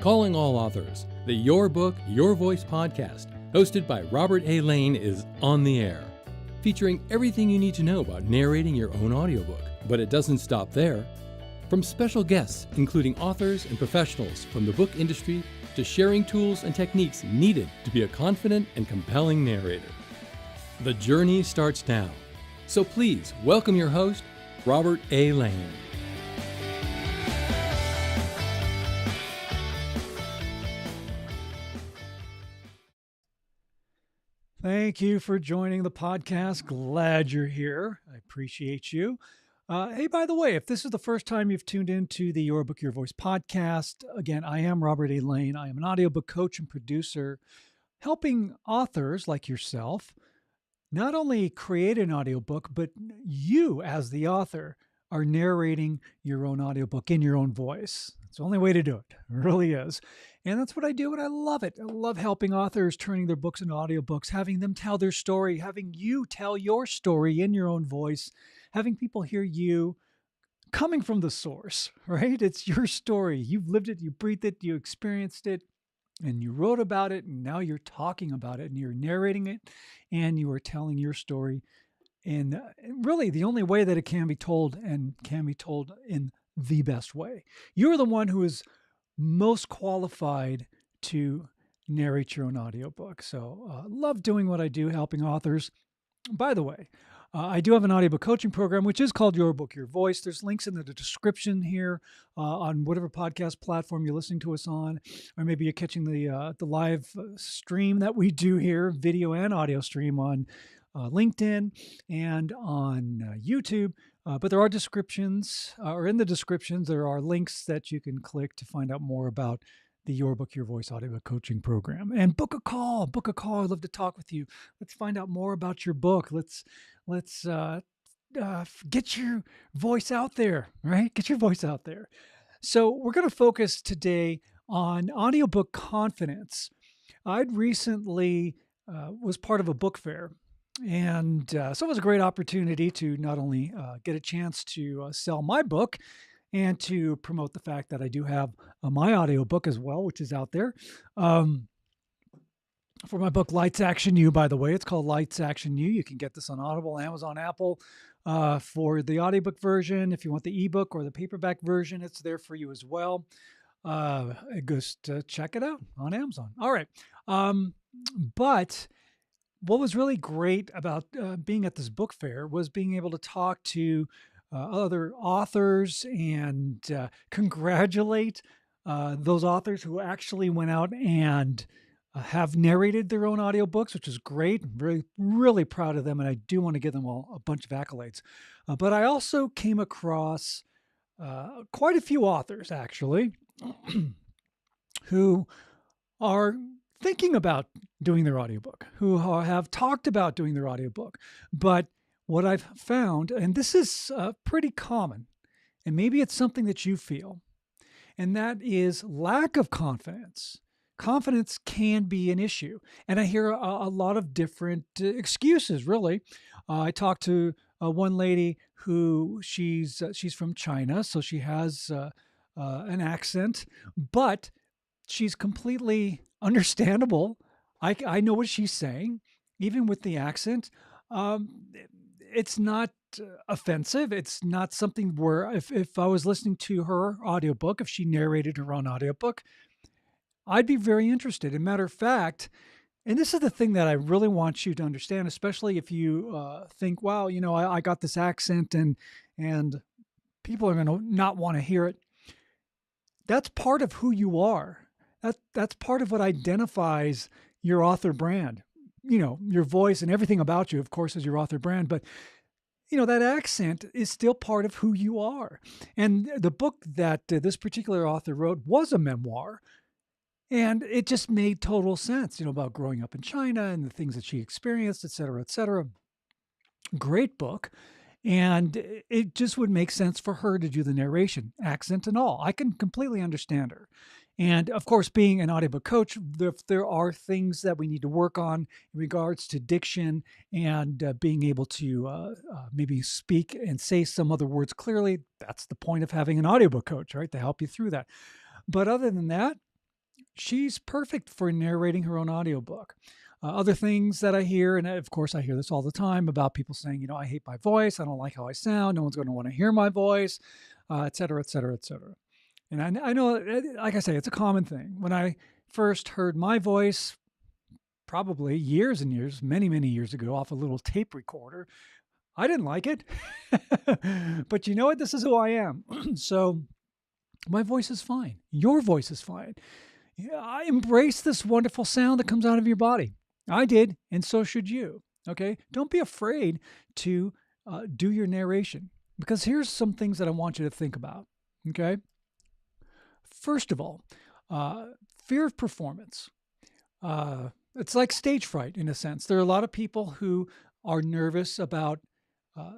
Calling all authors, the Your Book, Your Voice podcast, hosted by Robert A. Lane, is on the air, featuring everything you need to know about narrating your own audiobook. But it doesn't stop there. From special guests, including authors and professionals from the book industry, to sharing tools and techniques needed to be a confident and compelling narrator. The journey starts now. So please welcome your host, Robert A. Lane. Thank you for joining the podcast. Glad you're here. I appreciate you. Hey, by the way, if this is the first time you've tuned into the Your Book, Your Voice podcast, again, I am Robert A. Lane. I am an audiobook coach and producer, helping authors like yourself not only create an audiobook, but you as the author are narrating your own audiobook in your own voice. It's the only way to do it. It really is. And that's what I do, and I love it. I love helping authors, turning their books into audiobooks, having them tell their story, having you tell your story in your own voice, having people hear you coming from the source, right? It's your story. You've lived it, you breathed it, you experienced it, and you wrote about it, and now you're talking about it, and you're narrating it, and you are telling your story. And really, the only way that it can be told, and can be told in the best way. You're the one who is most qualified to narrate your own audiobook. So love doing what I do, helping authors. By the way, I do have an audiobook coaching program, which is called Your Book, Your Voice. There's links in the description here on whatever podcast platform you're listening to us on, or maybe you're catching the live stream that we do here, video and audio stream on LinkedIn and on YouTube. But there are descriptions, or in the descriptions, there are links that you can click to find out more about the Your Book, Your Voice audiobook coaching program. And book a call. I'd love to talk with you. Let's find out more about your book. Let's get your voice out there, right? Get your voice out there. So we're going to focus today on Audiobook Confidence. I'd recently was part of a book fair. And so it was a great opportunity to not only get a chance to sell my book and to promote the fact that I do have my audiobook as well, which is out there. For my book, Lights Action You, by the way, it's called Lights Action You. You can get this on Audible, Amazon, Apple for the audiobook version. If you want the ebook or the paperback version, it's there for you as well. Just check it out on Amazon. All right. But what was really great about being at this book fair was being able to talk to other authors and congratulate those authors who actually went out and have narrated their own audiobooks, which is great. I'm really, really proud of them, and I do want to give them all a bunch of accolades. But I also came across quite a few authors, actually, who are thinking about doing their audiobook, who have talked about doing their audiobook. But what I've found, and this is pretty common, and maybe it's something that you feel, and that is lack of confidence. Confidence can be an issue. And I hear a lot of different excuses, really. I talked to one lady who she's from China, so she has an accent, but she's completely understandable. I know what she's saying, even with the accent. It's not offensive. It's not something where if I was listening to her audiobook, if she narrated her own audiobook, I'd be very interested. As a matter of fact, and this is the thing that I really want you to understand, especially if you think, wow, I got this accent and people are going to not want to hear it. That's part of who you are. That's part of what identifies your author brand. Your voice and everything about you, of course, is your author brand. But, that accent is still part of who you are. And the book that this particular author wrote was a memoir. And it just made total sense, about growing up in China and the things that she experienced, et cetera, et cetera. Great book. And it just would make sense for her to do the narration, accent and all. I can completely understand her. And of course, being an audiobook coach, there are things that we need to work on in regards to diction and being able to maybe speak and say some other words clearly. That's the point of having an audiobook coach, right? To help you through that. But other than that, she's perfect for narrating her own audiobook. Other things that I hear, and of course I hear this all the time about people saying, I hate my voice, I don't like how I sound, no one's going to want to hear my voice, et cetera, et cetera, et cetera. And I know, like I say, it's a common thing. When I first heard my voice, probably years and years, many, many years ago, off a little tape recorder, I didn't like it. But you know what? This is who I am. So my voice is fine. Your voice is fine. Yeah, I embrace this wonderful sound that comes out of your body. I did, and so should you. Okay? Don't be afraid to do your narration, because here's some things that I want you to think about. Okay? First of all, fear of performance. It's like stage fright in a sense. There are a lot of people who are nervous about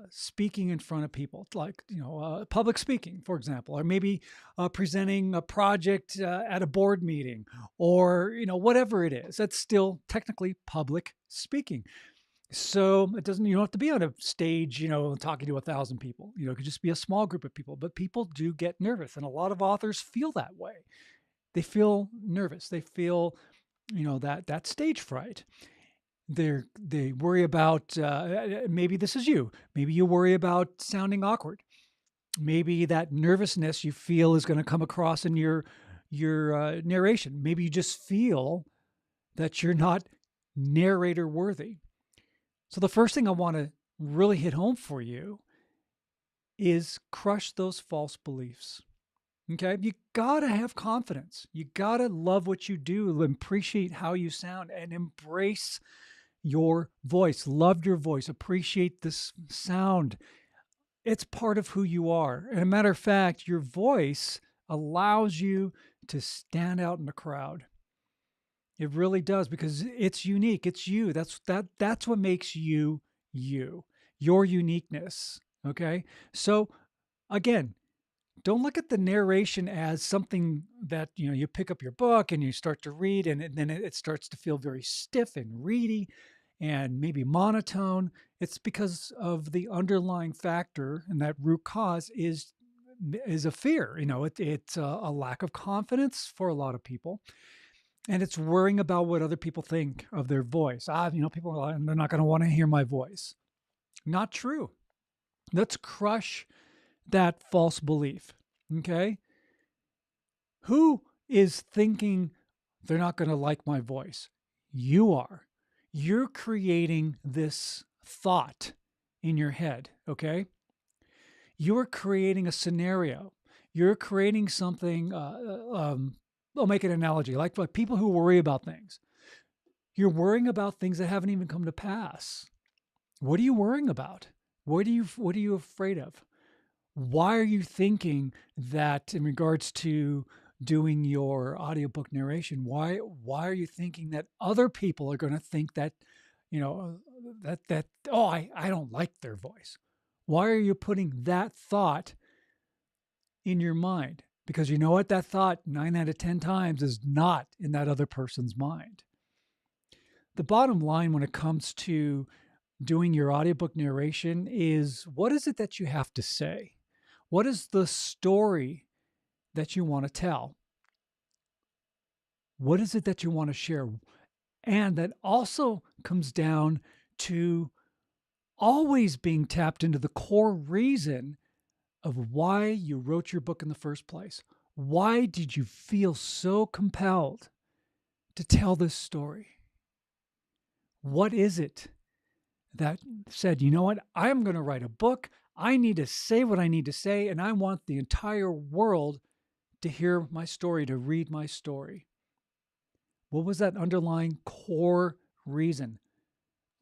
speaking in front of people, like public speaking, for example, or maybe presenting a project at a board meeting, or whatever it is. That's still technically public speaking. So it doesn't. You don't have to be on a stage, talking to 1,000 people. It could just be a small group of people. But people do get nervous, and a lot of authors feel that way. They feel nervous. They feel, that stage fright. They worry about, maybe this is you. Maybe you worry about sounding awkward. Maybe that nervousness you feel is going to come across in your narration. Maybe you just feel that you're not narrator worthy. So the first thing I want to really hit home for you is crush those false beliefs. Okay, you gotta have confidence. You gotta love what you do, appreciate how you sound, and embrace your voice. Love your voice. Appreciate this sound. It's part of who you are. And a matter of fact, your voice allows you to stand out in the crowd. It really does, because it's unique. It's you. That's what makes you you. Your uniqueness. Okay? So again, don't look at the narration as something that you pick up your book and you start to read, and then it starts to feel very stiff and reedy and maybe monotone. It's because of the underlying factor, and that root cause is a fear. It's a lack of confidence for a lot of people, and it's worrying about what other people think of their voice. People are like, they're not going to want to hear my voice. Not true. Let's crush that false belief. Okay? Who is thinking they're not going to like my voice? You are. You're creating this thought in your head. Okay? You're creating a scenario. You're creating something. I'll make an analogy, like people who worry about things. You're worrying about things that haven't even come to pass. What are you worrying about? What are you afraid of? Why are you thinking that in regards to doing your audiobook narration, why are you thinking that other people are going to think that, I don't like their voice? Why are you putting that thought in your mind? Because you know what? That thought 9 out of 10 times is not in that other person's mind. The bottom line when it comes to doing your audiobook narration is, what is it that you have to say? What is the story that you want to tell? What is it that you want to share? And that also comes down to always being tapped into the core reason of why you wrote your book in the first place. Why did you feel so compelled to tell this story? What is it that said, you know what, I'm going to write a book. I need to say what I need to say, and I want the entire world to hear my story, to read my story. What was that underlying core reason?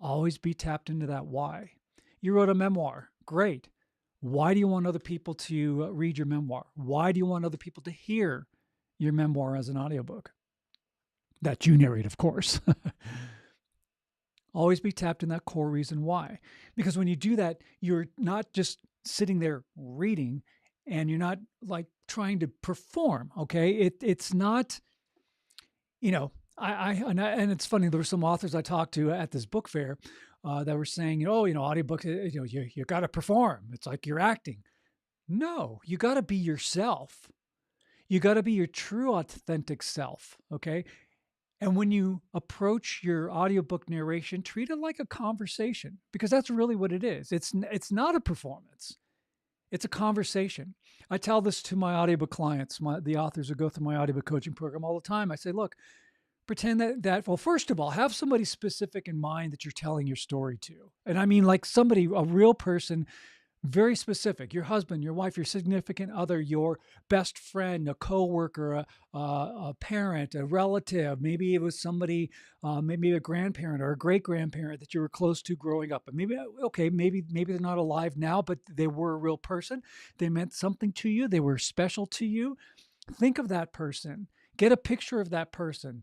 Always be tapped into that why. You wrote a memoir. Great. Why do you want other people to read your memoir? Why do you want other people to hear your memoir as an audiobook? That you narrate, of course. Always be tapped in that core reason why. Because when you do that, you're not just sitting there reading, and you're not like trying to perform, okay? It's not, and it's funny, there were some authors I talked to at this book fair that were saying, audiobooks, you got to perform. It's like you're acting. No, you got to be yourself. You got to be your true authentic self, okay? And when you approach your audiobook narration, treat it like a conversation because that's really what it is. It's not a performance. It's a conversation. I tell this to my audiobook clients, the authors who go through my audiobook coaching program all the time. I say, look, pretend well, first of all, have somebody specific in mind that you're telling your story to. And I mean like somebody, a real person, very specific, your husband, your wife, your significant other, your best friend, a coworker, a parent, a relative. Maybe it was somebody, maybe a grandparent or a great grandparent that you were close to growing up. And maybe, okay, maybe they're not alive now, but they were a real person. They meant something to you. They were special to you. Think of that person. Get a picture of that person.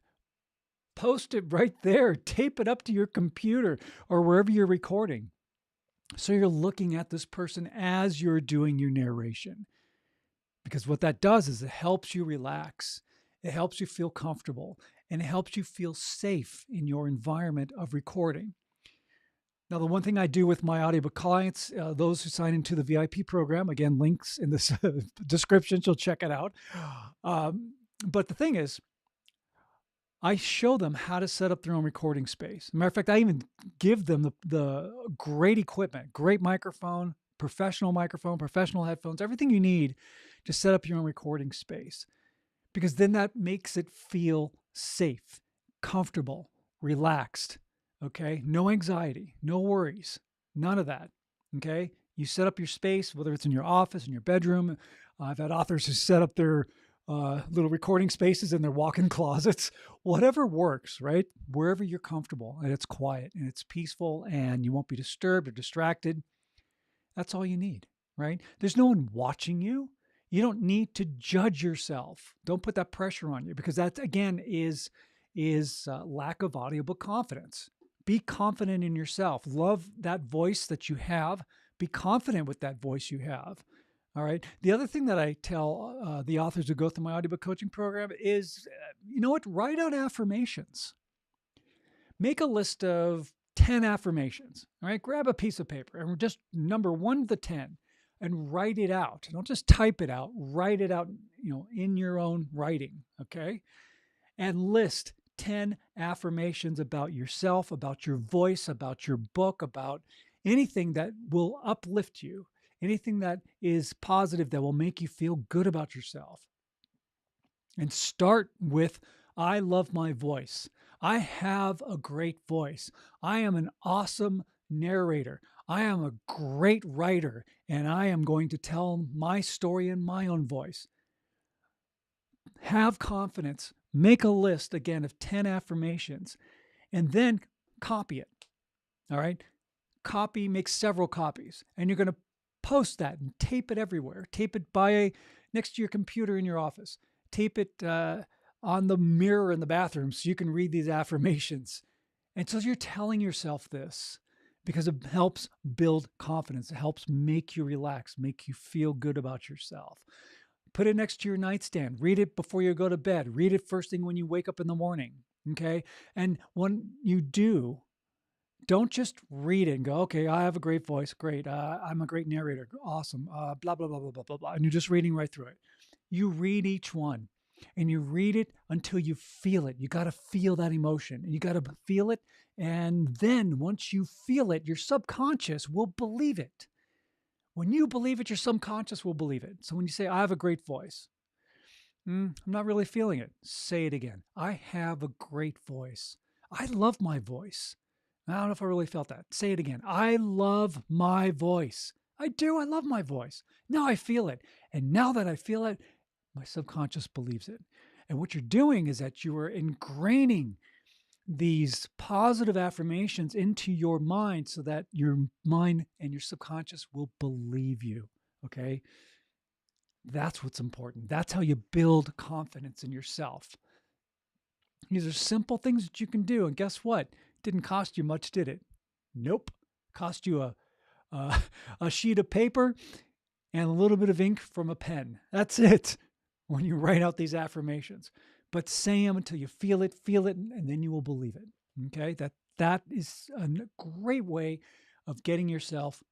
Post it right there. Tape it up to your computer or wherever you're recording. So you're looking at this person as you're doing your narration. Because what that does is it helps you relax. It helps you feel comfortable. And it helps you feel safe in your environment of recording. Now, the one thing I do with my audiobook clients, those who sign into the VIP program, again, links in the description, so check it out. But the thing is, I show them how to set up their own recording space. Matter of fact, I even give them the great equipment, great microphone, professional headphones, everything you need to set up your own recording space. Because then that makes it feel safe, comfortable, relaxed, okay? No anxiety, no worries, none of that, okay? You set up your space, whether it's in your office, in your bedroom. I've had authors who set up their little recording spaces in their walk-in closets, whatever works, right? Wherever you're comfortable and it's quiet and it's peaceful and you won't be disturbed or distracted. That's all you need, right? There's no one watching you. You don't need to judge yourself. Don't put that pressure on you because that, again, is lack of audiobook confidence. Be confident in yourself. Love that voice that you have. Be confident with that voice you have. All right. The other thing that I tell the authors who go through my audiobook coaching program is, you know what? Write out affirmations. Make a list of 10 affirmations. All right. Grab a piece of paper and just number 1 to 10 and write it out. Don't just type it out. Write it out, in your own writing. Okay. And list 10 affirmations about yourself, about your voice, about your book, about anything that will uplift you. Anything that is positive that will make you feel good about yourself. And start with, I love my voice. I have a great voice. I am an awesome narrator. I am a great writer, and I am going to tell my story in my own voice. Have confidence. Make a list, again, of 10 affirmations, and then copy it. All right? Make several copies, and you're going to post that and tape it everywhere. Tape it next to your computer in your office. Tape it on the mirror in the bathroom so you can read these affirmations. And so you're telling yourself this because it helps build confidence. It helps make you relax, make you feel good about yourself. Put it next to your nightstand. Read it before you go to bed. Read it first thing when you wake up in the morning. Okay? And when you do, don't just read it and go, okay, I have a great voice. Great. I'm a great narrator. Awesome. Blah, blah, blah, blah, blah, blah, blah. And you're just reading right through it. You read each one and you read it until you feel it. You got to feel that emotion and you got to feel it. And then once you feel it, your subconscious will believe it. When you believe it, your subconscious will believe it. So when you say, I have a great voice, I'm not really feeling it. Say it again. I have a great voice. I love my voice. I don't know if I really felt that. Say it again. I love my voice. I do. I love my voice. Now I feel it. And now that I feel it, my subconscious believes it. And what you're doing is that you are ingraining these positive affirmations into your mind so that your mind and your subconscious will believe you. Okay? That's what's important. That's how you build confidence in yourself. These are simple things that you can do. And guess what? Didn't cost you much, did it? Nope. Cost you a sheet of paper and a little bit of ink from a pen. That's it when you write out these affirmations. But say them until you feel it, and then you will believe it. Okay? That is a great way of getting yourself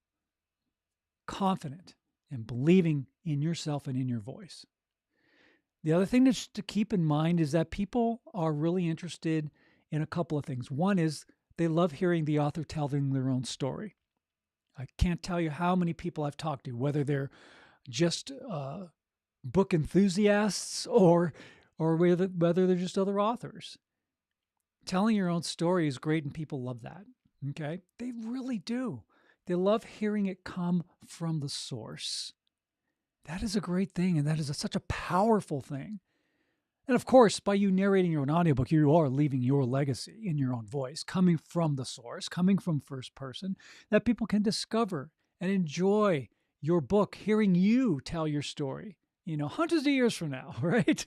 confident and believing in yourself and in your voice. The other thing to keep in mind is that people are really interested in a couple of things. One is they love hearing the author telling their own story. I can't tell you how many people I've talked to, whether they're just book enthusiasts or whether they're just other authors. Telling your own story is great and people love that. Okay? They really do. They love hearing it come from the source. That is a great thing, and that is such a powerful thing. And of course, by you narrating your own audiobook, you are leaving your legacy in your own voice, coming from the source, coming from first person, that people can discover and enjoy your book, hearing you tell your story, hundreds of years from now, right?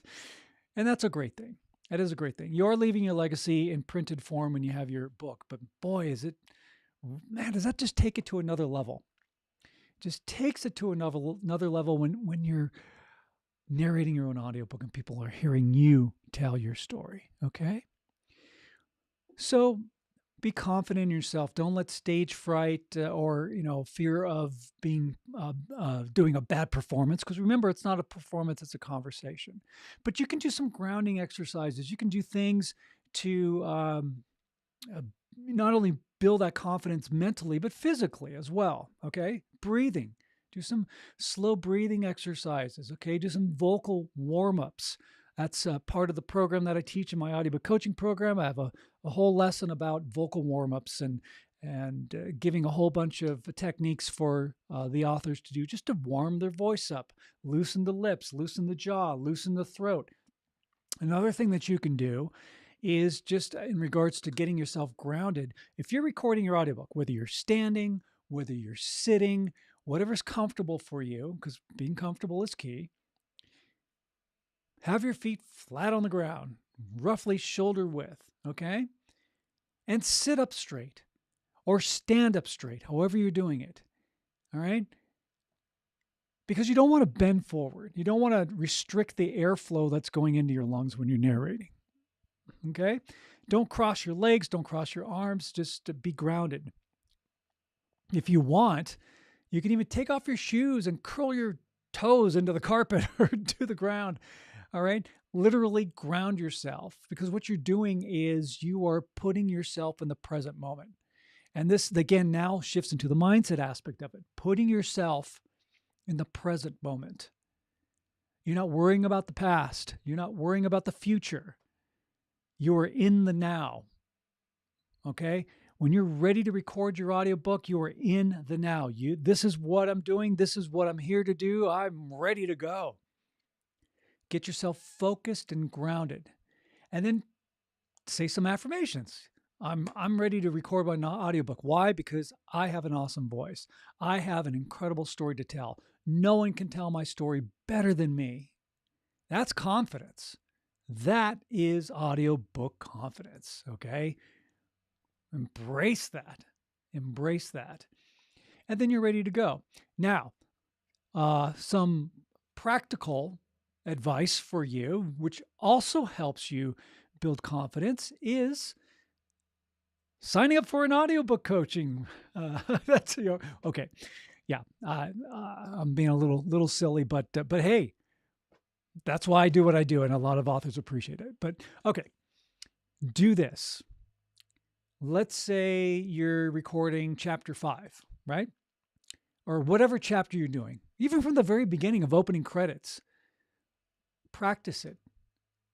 And that's a great thing. That is a great thing. You're leaving your legacy in printed form when you have your book, but boy, does that just take it to another level? Just takes it to another level when you're narrating your own audiobook and people are hearing you tell your story, okay? So be confident in yourself. Don't let stage fright or fear of being doing a bad performance, because remember, it's not a performance, it's a conversation. But you can do some grounding exercises. You can do things to not only build that confidence mentally, but physically as well, okay? Breathing. Do some slow breathing exercises, okay? Do some vocal warm-ups. That's part of the program that I teach in my audiobook coaching program. I have a whole lesson about vocal warm-ups and giving a whole bunch of techniques for the authors to do just to warm their voice up, loosen the lips, loosen the jaw, loosen the throat. Another thing that you can do is just in regards to getting yourself grounded. If you're recording your audiobook, whether you're standing, whether you're sitting, whatever's comfortable for you, because being comfortable is key, have your feet flat on the ground, roughly shoulder width, okay? And sit up straight or stand up straight, however you're doing it, all right? Because you don't want to bend forward. You don't want to restrict the airflow that's going into your lungs when you're narrating, okay? Don't cross your legs, don't cross your arms, just to be grounded. If you want, you can even take off your shoes and curl your toes into the carpet or to the ground. All right. Literally ground yourself, because what you're doing is you are putting yourself in the present moment. And this, again, now shifts into the mindset aspect of it, putting yourself in the present moment. You're not worrying about the past. You're not worrying about the future. You're in the now. Okay. When you're ready to record your audiobook, you are in the now. This is what I'm doing. This is what I'm here to do. I'm ready to go. Get yourself focused and grounded. And then say some affirmations. I'm ready to record my audiobook. Why? Because I have an awesome voice. I have an incredible story to tell. No one can tell my story better than me. That's confidence. That is audiobook confidence, okay? Embrace that. Embrace that. And then you're ready to go. Now, some practical advice for you, which also helps you build confidence, is signing up for an audiobook coaching. That's okay. Yeah, I'm being a little silly, but hey, that's why I do what I do, and a lot of authors appreciate it. But okay, do this. Let's say you're recording chapter 5, right? Or whatever chapter you're doing, even from the very beginning of opening credits. Practice it.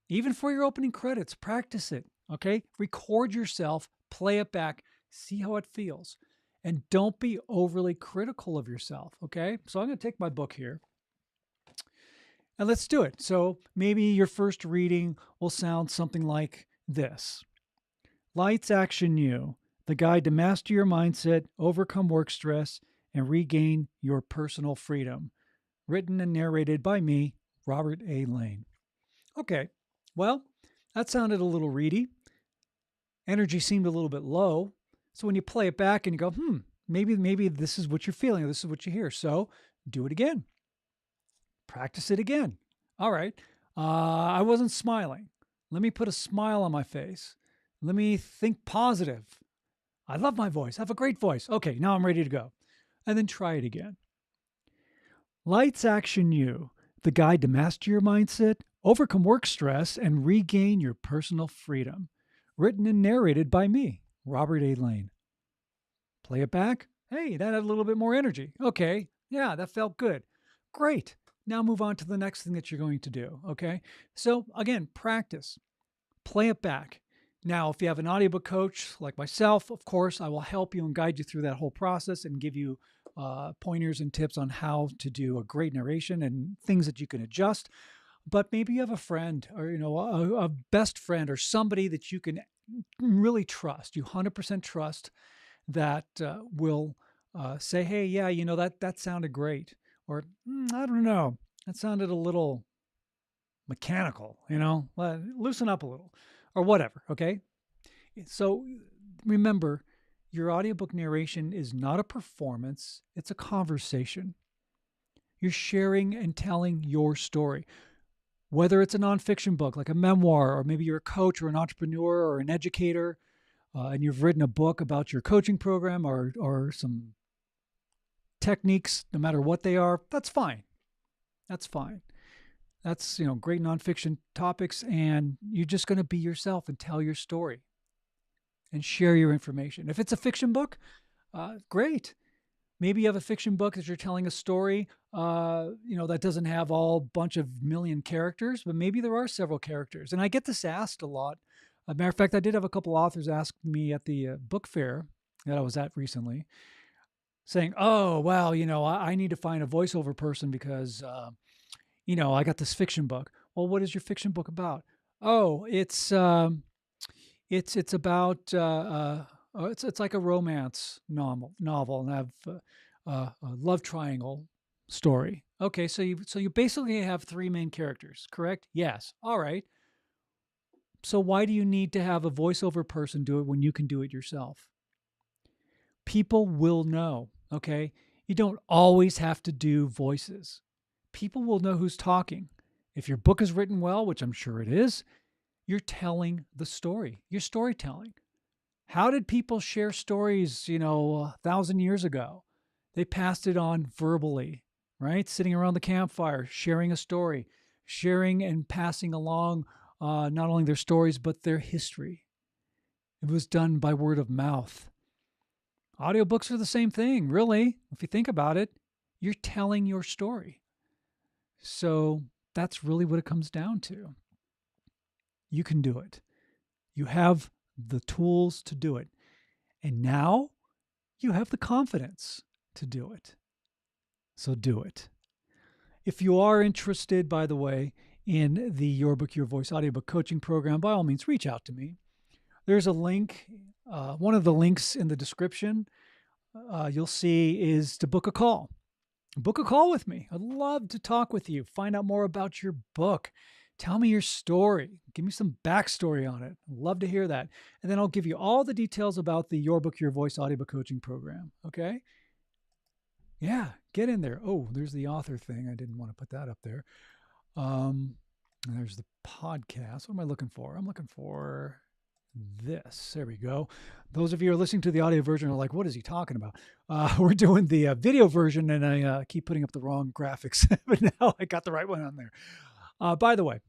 Even for your opening credits, practice it, okay? Record yourself, play it back, see how it feels. And don't be overly critical of yourself, okay? So I'm going to take my book here, and let's do it. So maybe your first reading will sound something like this. Lights, Action, You, the guide to master your mindset, overcome work stress, and regain your personal freedom. Written and narrated by me, Robert A. Lane. Okay, well, that sounded a little reedy. Energy seemed a little bit low. So when you play it back and you go, maybe this is what you're feeling, or this is what you hear. So do it again. Practice it again. All right, I wasn't smiling. Let me put a smile on my face. Let me think positive. I love my voice. I have a great voice. Okay, now I'm ready to go. And then try it again. Lights, Action, You, the guide to master your mindset, Overcome work stress and regain your personal freedom. Written and narrated by me, Robert A. Lane. Play it back. Hey, that had a little bit more energy. Okay, yeah, that felt good. Great. Now move on to the next thing that you're going to do. Okay, so again, practice. Play it back. Now, if you have an audiobook coach like myself, of course, I will help you and guide you through that whole process and give you pointers and tips on how to do a great narration and things that you can adjust. But maybe you have a friend or a best friend or somebody that you can really trust. You 100% trust that will say, "Hey, yeah, that sounded great," or "I don't know, that sounded a little mechanical. Loosen up a little," or whatever. Okay, so remember, your audiobook narration is not a performance; it's a conversation. You're sharing and telling your story. Whether it's a nonfiction book like a memoir, or maybe you're a coach or an entrepreneur or an educator, and you've written a book about your coaching program or some techniques, no matter what they are, that's fine. That's fine. That's great nonfiction topics, and you're just going to be yourself and tell your story and share your information. If it's a fiction book, great. Maybe you have a fiction book that you're telling a story, that doesn't have all bunch of million characters, but maybe there are several characters. And I get this asked a lot. As a matter of fact, I did have a couple authors ask me at the book fair that I was at recently, saying, "Oh, well, I need to find a voiceover person because, I got this fiction book." Well, what is your fiction book about? Oh, it's about it's like a romance novel, and I have a love triangle story. Okay, so you basically have three main characters, correct? Yes. All right. So why do you need to have a voiceover person do it when you can do it yourself? People will know, okay? You don't always have to do voices. People will know who's talking. If your book is written well, which I'm sure it is, you're telling the story. You're storytelling. How did people share stories, 1,000 years ago? They passed it on verbally, right? Sitting around the campfire, sharing a story, sharing and passing along not only their stories, but their history. It was done by word of mouth. Audiobooks are the same thing, really. If you think about it, you're telling your story. So that's really what it comes down to. You can do it. You have the tools to do it. And now you have the confidence to do it. So do it. If you are interested, by the way, in the Your Book, Your Voice audiobook coaching program, by all means, reach out to me. There's a link. One of the links in the description you'll see is to book a call. Book a call with me. I'd love to talk with you, find out more about your book. Tell me your story. Give me some backstory on it. I'd love to hear that. And then I'll give you all the details about the Your Book, Your Voice audiobook coaching program. Okay? Yeah, get in there. Oh, there's the author thing. I didn't want to put that up there. There's the podcast. What am I looking for? I'm looking for this. There we go. Those of you who are listening to the audio version are like, what is he talking about? We're doing the video version, and I keep putting up the wrong graphics, but now I got the right one on there. By the way,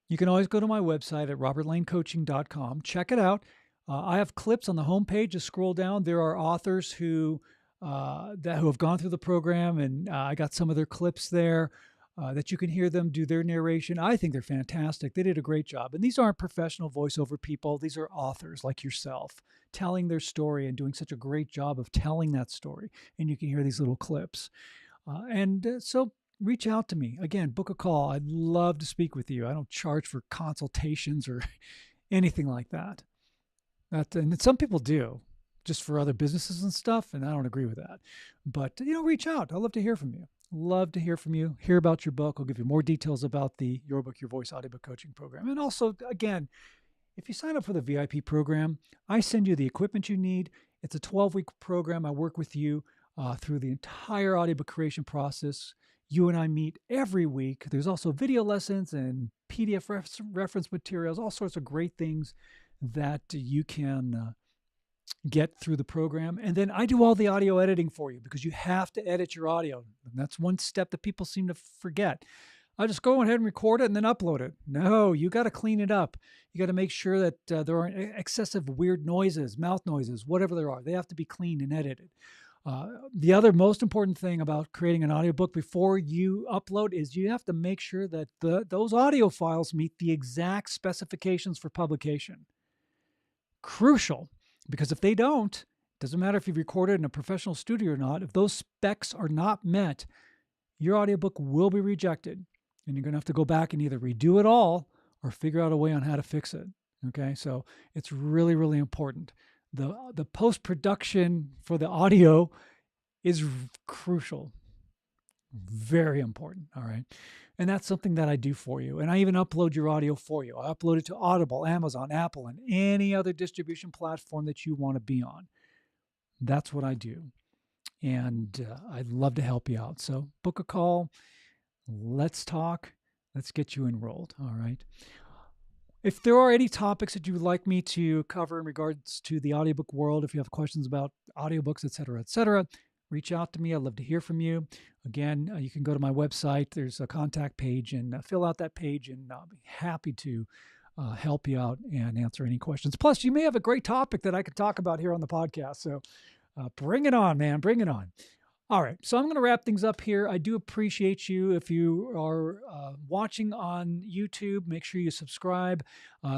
you can always go to my website at robertlanecoaching.com. Check it out. I have clips on the homepage. Just scroll down. There are authors who have gone through the program, and I got some of their clips there that you can hear them do their narration. I think they're fantastic. They did a great job. And these aren't professional voiceover people. These are authors like yourself telling their story and doing such a great job of telling that story. And you can hear these little clips. So reach out to me. Again, book a call. I'd love to speak with you. I don't charge for consultations or anything like that. And some people do, just for other businesses and stuff, and I don't agree with that. But, reach out. I'd love to hear from you. Love to hear from you, hear about your book. I'll give you more details about the Your Book, Your Voice audiobook coaching program. And also, again, if you sign up for the VIP program, I send you the equipment you need. It's a 12-week program. I work with you through the entire audiobook creation process. You and I meet every week. There's also video lessons and PDF reference materials, all sorts of great things that you can get through the program. And then I do all the audio editing for you because you have to edit your audio. And that's one step that people seem to forget. I'll just go ahead and record it and then upload it. No, you got to clean it up. You got to make sure that there aren't excessive weird noises, mouth noises, whatever there are. They have to be cleaned and edited. The other most important thing about creating an audiobook before you upload is you have to make sure that those audio files meet the exact specifications for publication. Crucial, because if they don't, doesn't matter if you've recorded in a professional studio or not, if those specs are not met, your audiobook will be rejected. And you're going to have to go back and either redo it all or figure out a way on how to fix it. Okay, so it's really, really important. The post-production for the audio is crucial. Very important, all right? And that's something that I do for you. And I even upload your audio for you. I upload it to Audible, Amazon, Apple, and any other distribution platform that you want to be on. That's what I do. And I'd love to help you out. So book a call. Let's talk. Let's get you enrolled, all right? If there are any topics that you would like me to cover in regards to the audiobook world, if you have questions about audiobooks, et cetera, reach out to me. I'd love to hear from you. Again, you can go to my website. There's a contact page, and fill out that page, and I'll be happy to help you out and answer any questions. Plus, you may have a great topic that I could talk about here on the podcast. So bring it on, man. Bring it on. All right, so I'm going to wrap things up here. I do appreciate you. If you are watching on YouTube, make sure you subscribe.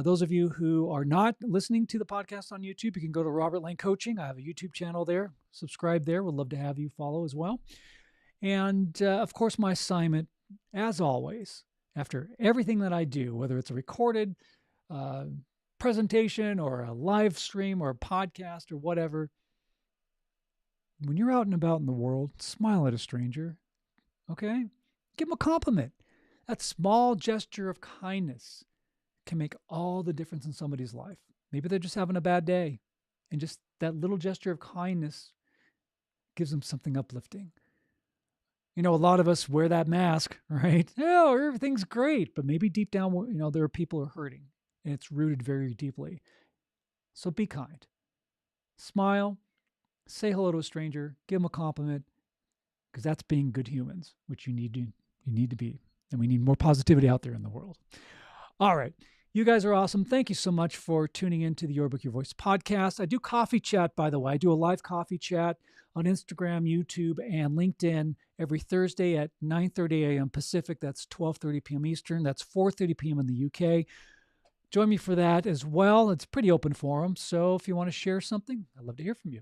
Those of you who are not listening to the podcast on YouTube, you can go to Robert Lane Coaching. I have a YouTube channel there. Subscribe there. We'd love to have you follow as well. And of course, my assignment, as always, after everything that I do, whether it's a recorded presentation or a live stream or a podcast or whatever, when you're out and about in the world, smile at a stranger, okay? Give them a compliment. That small gesture of kindness can make all the difference in somebody's life. Maybe they're just having a bad day, and just that little gesture of kindness gives them something uplifting. You know, a lot of us wear that mask, right? Oh, everything's great, but maybe deep down, you know, there are people who are hurting, and it's rooted very deeply. So be kind. Smile. Say hello to a stranger, give them a compliment, because that's being good humans, which you need to be. And we need more positivity out there in the world. All right. You guys are awesome. Thank you so much for tuning into the Your Book, Your Voice podcast. I do coffee chat, by the way. I do a live coffee chat on Instagram, YouTube, and LinkedIn every Thursday at 9:30 a.m. Pacific. That's 12:30 p.m. Eastern. That's 4:30 p.m. in the UK. Join me for that as well. It's a pretty open forum. So if you want to share something, I'd love to hear from you.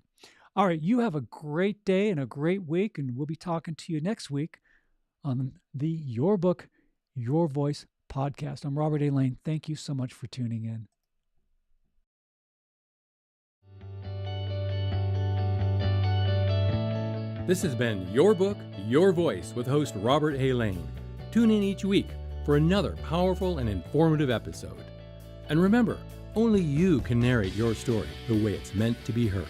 All right, you have a great day and a great week, and we'll be talking to you next week on the Your Book, Your Voice podcast. I'm Robert A. Lane. Thank you so much for tuning in. This has been Your Book, Your Voice with host Robert A. Lane. Tune in each week for another powerful and informative episode. And remember, only you can narrate your story the way it's meant to be heard.